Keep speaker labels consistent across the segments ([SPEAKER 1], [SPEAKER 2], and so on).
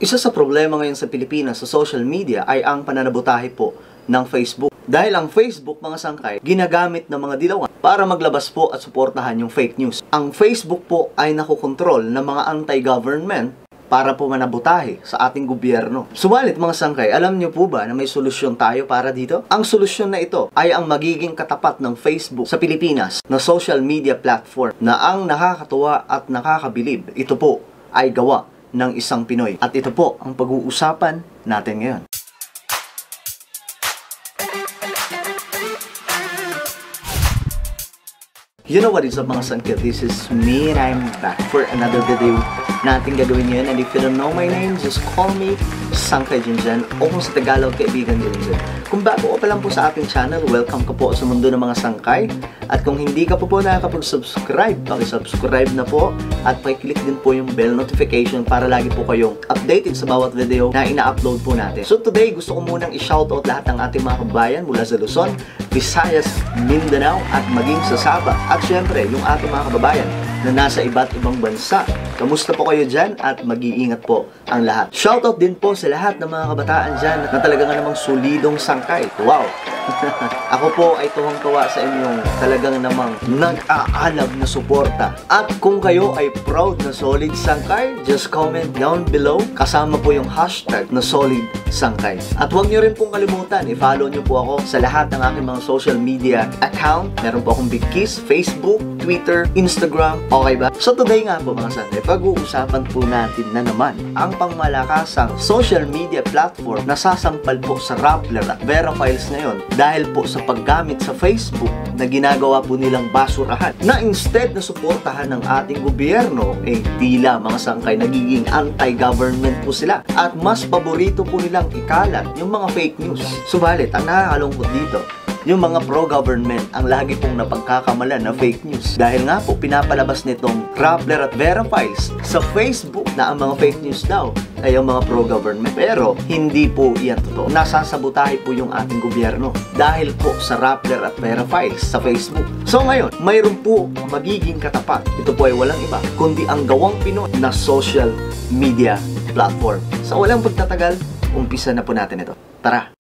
[SPEAKER 1] Isa sa problema ngayon sa Pilipinas sa social media ay ang pananabutahe po ng Facebook. Dahil ang Facebook, mga sangkay, ginagamit ng mga dilawan para maglabas po at suportahan yung fake news. Ang Facebook po ay nakokontrol ng mga anti-government para po manabutahe sa ating gobyerno. Subalit mga sangkay, alam niyo po ba na may solusyon tayo para dito? Ang solusyon na ito ay ang magiging katapat ng Facebook sa Pilipinas na social media platform na ang nakakatuwa at nakakabilib. Ito po ay gawa ng isang Pinoy. At ito po ang pag-uusapan natin ngayon. You know what is up mga sangkil? This is me and I'm back for another video na ating gagawin ngayon. And if you don't know my name, just call me Sangkay Junjan o kung sa Tagalog, Kaibigan Junjan. Kung bago ka pa lang po sa ating channel, welcome ka po sa mundo ng mga sangkay. At kung hindi ka po nakakapag-subscribe, paki-subscribe na po at paki-click din po yung bell notification para lagi po kayong updated sa bawat video na ina-upload po natin. So today, gusto ko munang i-shoutout lahat ng ating mga kabayan mula sa Luzon, Visayas, Mindanao at maging sa Sabah. At syempre, yung ating mga kababayan na nasa iba't ibang bansa. Kamusta po kayo dyan at mag-iingat po ang lahat. Shoutout din po sa lahat ng mga kabataan dyan na talaga nga namang solidong sangkay. Wow! Ako po ay tuwang-tuwa sa inyong talagang namang nag-aalab na suporta. At kung kayo ay proud na solid sangkay, just comment down below kasama po yung hashtag na solid sangkay. At huwag nyo rin pong kalimutan, i-follow nyo po ako sa lahat ng aking mga social media account. Meron po akong Big Kiss, Facebook, Twitter, Instagram. Okay ba? So today nga po mga sangkay, pag-uusapan po natin na naman ang pangmalakasang social media platform na sasampal po sa Rappler at Vera Files ngayon dahil po sa paggamit sa Facebook na ginagawa po nilang basurahan na instead na suportahan ng ating gobyerno, tila mga sangkay nagiging anti-government po sila at mas paborito po nilang ikalat yung mga fake news. Subalit, ang nakakalungkot dito, yung mga pro-government ang lagi pong napagkakamalan na fake news. Dahil nga po, pinapalabas nitong Rappler at Vera Files sa Facebook na ang mga fake news daw ay ang mga pro-government. Pero, hindi po iyan totoo. Nasasabotahe po yung ating gobyerno dahil po sa Rappler at Vera Files sa Facebook. So ngayon, mayroon po magiging katapat. Ito po ay walang iba, kundi ang gawang Pinoy na social media platform. Sa walang pagtatagal, umpisa na po natin ito. Tara!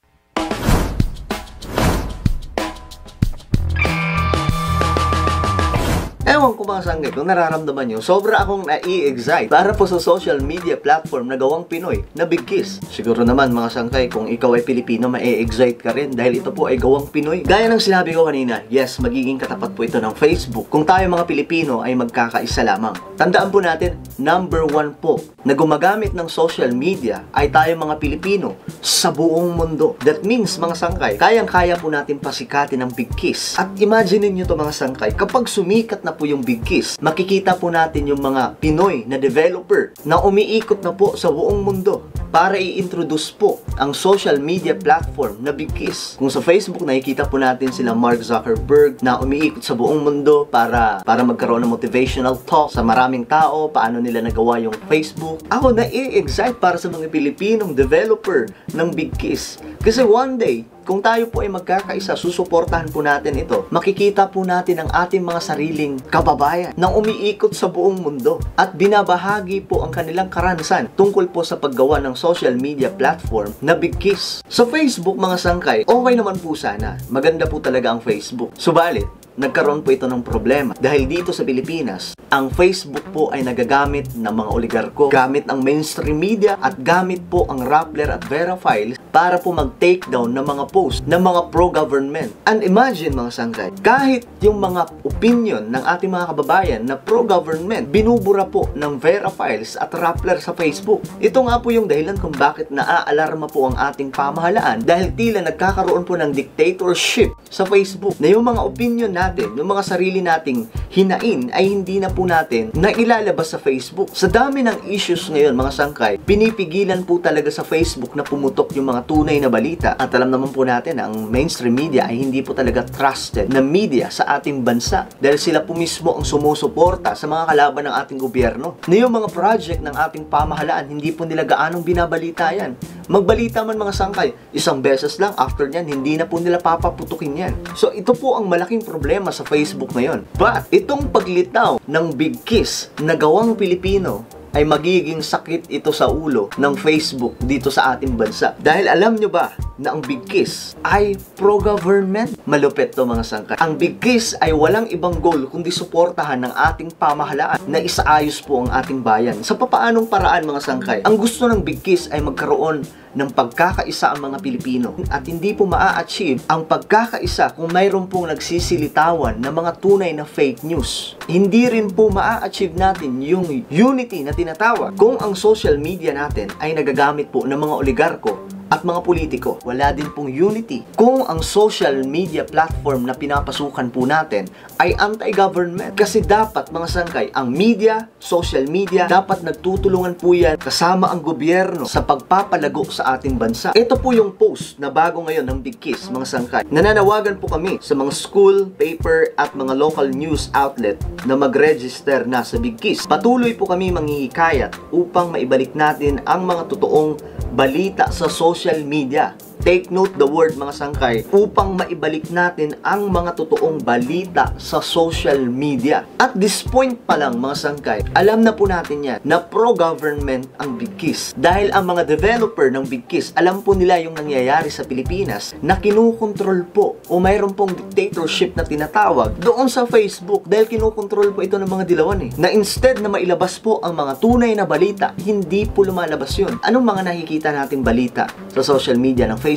[SPEAKER 1] Ewan ko mga sangkay, kung nararamdaman nyo, sobra akong nai-excite para po sa social media platform na gawang Pinoy na Big Kiss. Siguro naman mga sangkay, kung ikaw ay Pilipino, ma-excite ka rin dahil ito po ay gawang Pinoy. Gaya ng sinabi ko kanina, yes, magiging katapat po ito ng Facebook kung tayo mga Pilipino ay magkakaisa lamang. Tandaan po natin, number 1 po na gumagamit ng social media ay tayo mga Pilipino sa buong mundo. That means mga sangkay, kayang-kaya po natin pasikatin ang Big Kiss. At imagine niyo to mga sangkay, kapag sumikat na po yung Big Kiss, makikita po natin yung mga Pinoy na developer na umiikot na po sa buong mundo para i-introduce po ang social media platform na Big Kiss. Kung sa Facebook, nakikita po natin sila Mark Zuckerberg na umiikot sa buong mundo para magkaroon ng motivational talk sa maraming tao, paano nila nagawa yung Facebook. Ako na-excite para sa mga Pilipinong developer ng Big Kiss. Kasi one day, kung tayo po ay magkakaisa, susuportahan po natin ito. Makikita po natin ang ating mga sariling kababayan na umiikot sa buong mundo at binabahagi po ang kanilang karanasan tungkol po sa paggawa ng social media platform na Big Kiss. Sa Facebook mga sangkay, okay naman po sana. Maganda po talaga ang Facebook. Subalit, nagkaroon po ito ng problema dahil dito sa Pilipinas, ang Facebook po ay nagagamit ng mga oligarko, gamit ang mainstream media at gamit po ang Rappler at Vera Files para po mag-take down ng mga post ng mga pro-government. And imagine mga sangkay, kahit yung mga opinion ng ating mga kababayan na pro-government, binubura po ng Vera Files at Rappler sa Facebook. Ito nga po yung dahilan kung bakit naaalarma po ang ating pamahalaan dahil tila nagkakaroon po ng dictatorship sa Facebook na yung mga opinion natin, yung mga sarili nating hinain ay hindi na po natin na ilalabas sa Facebook. Sa dami ng issues ngayon mga sangkay, pinipigilan po talaga sa Facebook na pumutok yung mga tunay na balita. At alam naman po natin na ang mainstream media ay hindi po talaga trusted na media sa ating bansa dahil sila po mismo ang sumusuporta sa mga kalaban ng ating gobyerno. Na yung mga project ng ating pamahalaan, hindi po nila gaanong binabalita yan. Magbalita man mga sangkay, isang beses lang, after nyan, hindi na po nila papaputukin yan. So ito po ang malaking problema sa Facebook ngayon. But itong paglitaw ng Big Kiss na gawang Pilipino ay magiging sakit ito sa ulo ng Facebook dito sa ating bansa. Dahil alam nyo ba na ang Big Kiss ay pro-government? Malupit to mga sangkay. Ang Big Kiss ay walang ibang goal kundi suportahan ng ating pamahalaan na isaayos po ang ating bayan. Sa papaanong paraan mga sangkay? Ang gusto ng Big Kiss ay magkaroon ng pagkakaisa ang mga Pilipino at hindi po maa-achieve ang pagkakaisa kung mayroon pong nagsisilitawan na mga tunay na fake news. Hindi rin po maa-achieve natin yung unity na tinatawag kung ang social media natin ay nagagamit po ng mga oligarko at mga politiko. Wala din pong unity kung ang social media platform na pinapasukan po natin ay anti-government. Kasi dapat mga sangkay, ang media, social media, dapat nagtutulungan po yan kasama ang gobyerno sa pagpapalago sa ating bansa. Ito po yung post na bago ngayon ng Big Kiss, mga sangkay. Nananawagan po kami sa mga school, paper at mga local news outlet na mag-register na sa Big Kiss. Patuloy po kami manghihikayat upang maibalik natin ang mga totoong balita sa social media. Take note the word mga sangkay upang maibalik natin ang mga totoong balita sa social media. At this point pa lang mga sangkay, alam na po natin yan na pro-government ang Big Kiss. Dahil ang mga developer ng Big Kiss, alam po nila yung nangyayari sa Pilipinas na kinukontrol po o mayroon pong dictatorship na tinatawag doon sa Facebook dahil kinukontrol po ito ng mga dilawan Na instead na mailabas po ang mga tunay na balita, hindi po lumalabas yun. Anong mga nakikita nating balita sa social media ng Facebook?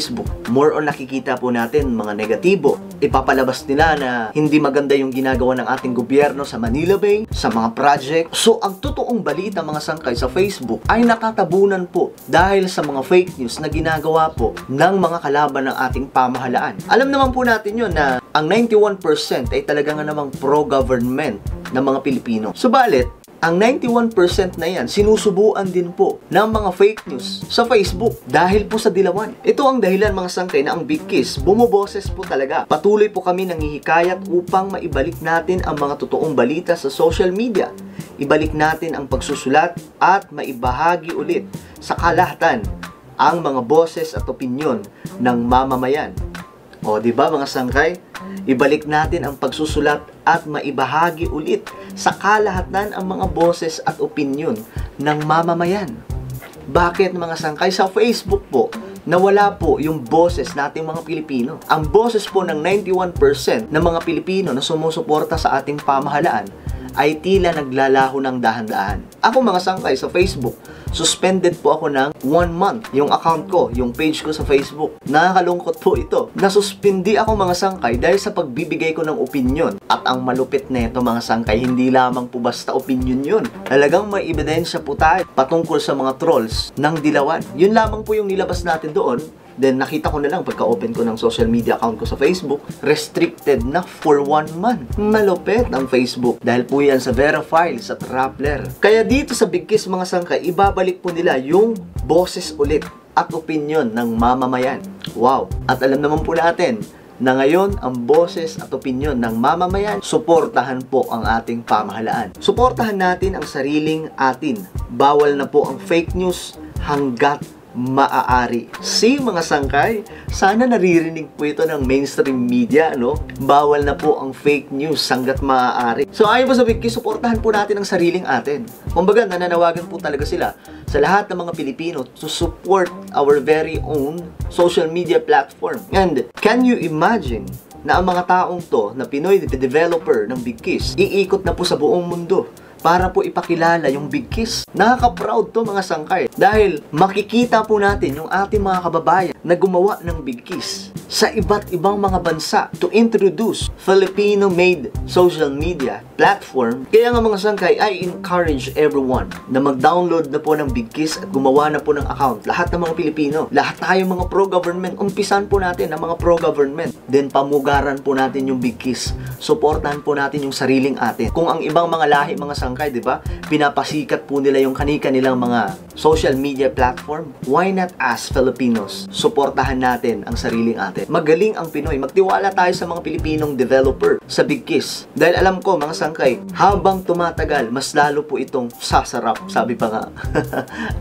[SPEAKER 1] More on nakikita po natin mga negatibo. Ipapalabas nila na hindi maganda yung ginagawa ng ating gobyerno sa Manila Bay, sa mga project. So, ang totoong balita mga sangkay sa Facebook ay nakatabunan po dahil sa mga fake news na ginagawa po ng mga kalaban ng ating pamahalaan. Alam naman po natin yun na ang 91% ay talaga nga namang pro-government ng mga Pilipino. Subalit, ang 91% na yan, sinusubuan din po ng mga fake news sa Facebook dahil po sa dilawan. Ito ang dahilan mga sangkay na ang Big Kiss bumoboses po talaga. Patuloy po kami nanghihikayat upang maibalik natin ang mga totoong balita sa social media. Ibalik natin ang pagsusulat at maibahagi ulit sa kalahatan ang mga boses at opinyon ng mamamayan. O, di ba mga sangkay? Ibalik natin ang pagsusulat at maibahagi ulit sa kalahatan ang mga boses at opinyon ng mamamayan. Bakit mga sangkay? Sa Facebook po, nawala po yung boses nating mga Pilipino. Ang boses po ng 91% ng mga Pilipino na sumusuporta sa ating pamahalaan ay tila naglalaho ng dahan-dahan. Ako mga sangkay sa Facebook, suspended po ako ng 1 month yung account ko, yung page ko sa Facebook. Nakakalungkot po ito. Nasuspindi ako mga sangkay dahil sa pagbibigay ko ng opinion. At ang malupit nito mga sangkay, hindi lamang po basta opinion yun. Talagang may ebidensya po tayo patungkol sa mga trolls ng dilawan. Yun lamang po yung nilabas natin doon. Then nakita ko na lang pagka-open ko ng social media account ko sa Facebook, restricted na for 1 month. Malupit ang Facebook dahil po yan sa Verifiles at Rappler. Kaya dito sa Big Kiss mga sangkay, ibabalik po nila yung boses ulit at opinion ng mamamayan. Wow! At alam naman po natin na ngayon ang boses at opinyon ng mamamayan, suportahan po ang ating pamahalaan. Suportahan natin ang sariling atin. Bawal na po ang fake news hanggat maaari. See mga sangkay, sana naririnig po ito ng mainstream media, no? Bawal na po ang fake news hanggat maaari. So ayon po sa Big Kiss, suportahan po natin ang sariling atin. Kumbaga, nananawagan po talaga sila sa lahat ng mga Pilipino to support our very own social media platform. And can you imagine na ang mga taong to na Pinoy developer ng Big Kiss, iikot na po sa buong mundo para po ipakilala yung Big Kiss. Nakaka-proud to mga sangkay dahil makikita po natin yung ating mga kababayan na gumawa ng Big Kiss sa iba't ibang mga bansa to introduce Filipino-made social media platform. Kaya nga mga sangkay, I encourage everyone na mag-download na po ng Big Kiss at gumawa na po ng account. Lahat ng mga Pilipino, lahat tayo mga pro-government, umpisan po natin ang mga pro-government. Then pamugaran po natin yung Big Kiss. Suportahan po natin yung sariling atin. Kung ang ibang mga lahi, mga sangkay, di ba, pinapasikat po nila yung kani-kanilang mga social media platform, why not as Filipinos, suportahan natin ang sariling atin. Magaling ang Pinoy. Magtiwala tayo sa mga Pilipinong developer sa Big Kiss. Dahil alam ko, mga sangkay, habang tumatagal, mas lalo po itong sasarap. Sabi pa nga.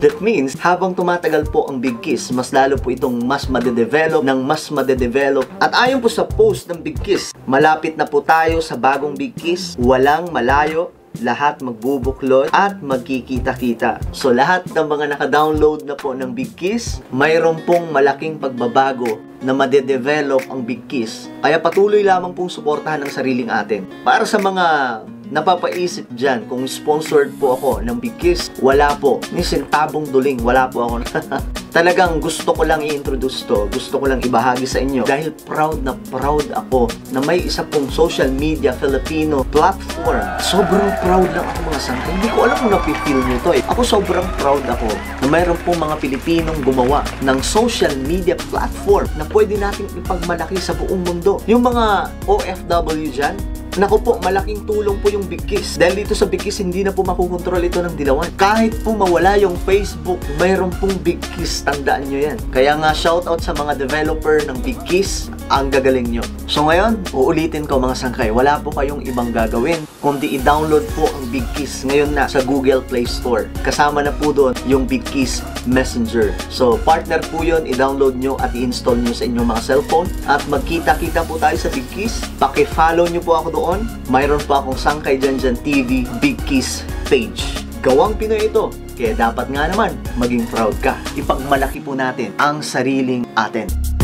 [SPEAKER 1] That means, habang tumatagal po ang Big Kiss, mas lalo po itong mas madedevelop ng mas madedevelop. At ayon po sa post ng Big Kiss, malapit na po tayo sa bagong Big Kiss. Walang malayo, lahat magbubuklod at magkikita-kita. So lahat ng mga naka-download na po ng Big Kiss, mayroon pong malaking pagbabago na madedevelop ang Big Kiss. Kaya patuloy lamang pong suportahan ang sariling atin. Para sa mga napapaisip dyan, kung sponsored po ako ng Big Kiss, wala po. Ni sentabong duling, wala po ako. Talagang gusto ko lang i-introduce to. Gusto ko lang ibahagi sa inyo. Dahil proud na proud ako na may isa pong social media Filipino platform. Sobrang proud lang ako mga sangkay. Hindi ko alam kung napifeel nyo to eh. Ako sobrang proud ako na mayroon pong mga Pilipinong gumawa ng social media platform na pwede nating ipagmalaki sa buong mundo. Yung mga OFW dyan, naku po, malaking tulong po yung Big Kiss. Dahil dito sa Big Kiss, hindi na po makukontrol ito ng dilawan. Kahit po mawala yung Facebook, mayroon pong Big Kiss. Tandaan nyo yan. Kaya nga, shoutout sa mga developer ng Big Kiss. Ang gagaling nyo. So ngayon, uulitin ko mga sangkay, wala po kayong ibang gagawin kundi i-download po ang Big Kiss ngayon na sa Google Play Store. Kasama na po doon yung Big Kiss Messenger. So partner po yun, i-download nyo at i-install nyo sa inyong mga cellphone. At magkita-kita po tayo sa Big Kiss. Paki-follow nyo po ako doon. Mayroon pa akong Sangkay Dyan TV Big Kiss page. Gawang Pinoy ito. Kaya dapat nga naman maging proud ka. Ipagmalaki po natin ang sariling atin.